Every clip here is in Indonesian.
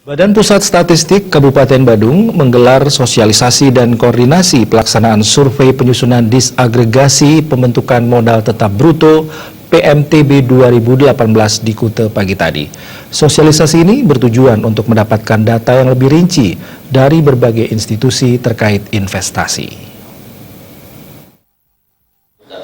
Badan Pusat Statistik Kabupaten Badung menggelar sosialisasi dan koordinasi pelaksanaan survei penyusunan disagregasi pembentukan modal tetap bruto PMTB 2018 di Kuta pagi tadi. Sosialisasi ini bertujuan untuk mendapatkan data yang lebih rinci dari berbagai institusi terkait investasi.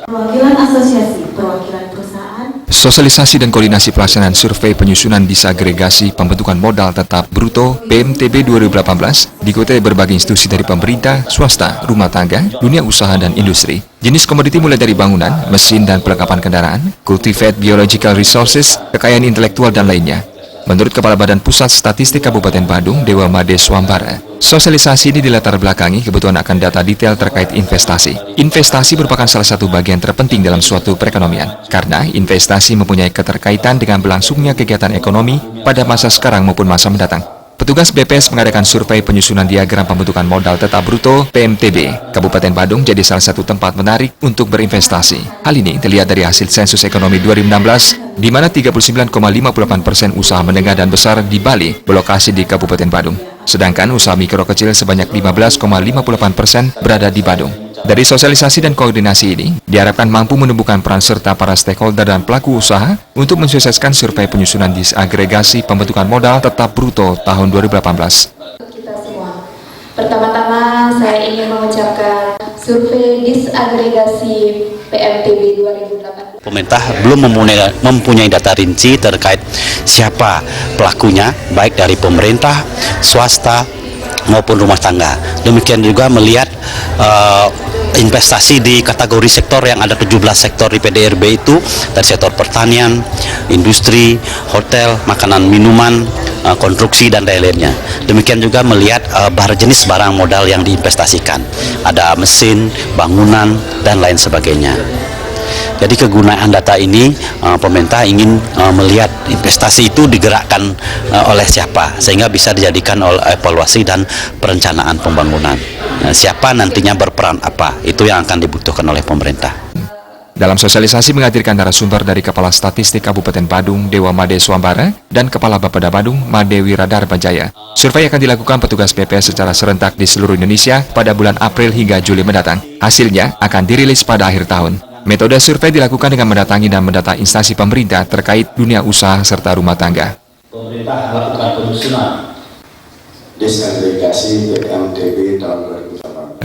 Perwakilan asosiasi, perwakilan perusahaan. Sosialisasi dan koordinasi pelaksanaan survei penyusunan disagregasi pembentukan modal tetap bruto PMTB 2018 diikuti berbagai institusi dari pemerintah, swasta, rumah tangga, dunia usaha dan industri. Jenis komoditi mulai dari bangunan, mesin dan perlengkapan kendaraan, cultivate biological resources, kekayaan intelektual dan lainnya. Menurut Kepala Badan Pusat Statistik Kabupaten Badung, Dewa Made Swambara, sosialisasi ini dilatar belakangi kebutuhan akan data detail terkait investasi. Investasi merupakan salah satu bagian terpenting dalam suatu perekonomian, karena investasi mempunyai keterkaitan dengan berlangsungnya kegiatan ekonomi pada masa sekarang maupun masa mendatang. Petugas BPS mengadakan survei penyusunan diagram pembentukan modal tetap bruto PMTB. Kabupaten Badung jadi salah satu tempat menarik untuk berinvestasi. Hal ini terlihat dari hasil sensus ekonomi 2016, di mana 39,58% usaha menengah dan besar di Bali berlokasi di Kabupaten Badung. Sedangkan usaha mikro kecil sebanyak 15,58% berada di Badung. Dari sosialisasi dan koordinasi ini, diharapkan mampu menumbuhkan peran serta para stakeholder dan pelaku usaha untuk mensukseskan survei penyusunan disagregasi pembentukan modal tetap bruto tahun 2018. Kita semua. Pertama-tama saya ingin mengucapkan survei disagregasi PMTB 2018. Pemerintah belum mempunyai data rinci terkait siapa pelakunya, baik dari pemerintah, swasta, maupun rumah tangga. Demikian juga melihat investasi di kategori sektor yang ada 17 sektor di PDRB itu, dari sektor pertanian, industri, hotel, makanan, minuman, konstruksi, dan lain-lainnya. Demikian juga melihat jenis barang modal yang diinvestasikan. Ada mesin, bangunan, dan lain sebagainya. Jadi kegunaan data ini, pemerintah ingin melihat investasi itu digerakkan oleh siapa, sehingga bisa dijadikan oleh evaluasi dan perencanaan pembangunan. Siapa nantinya berperan apa, itu yang akan dibutuhkan oleh pemerintah. Dalam sosialisasi menghadirkan narasumber dari Kepala Statistik Kabupaten Badung, Dewa Made Swambara, dan Kepala Bapeda Badung, Made Wiradar Bajaya. Survei akan dilakukan petugas BPS secara serentak di seluruh Indonesia pada bulan April hingga Juli mendatang. Hasilnya akan dirilis pada akhir tahun. Metode survei dilakukan dengan mendatangi dan mendata instansi pemerintah terkait dunia usaha serta rumah tangga. Pemerintah melakukan penyusunan disagregasi PMTB tahun 2018.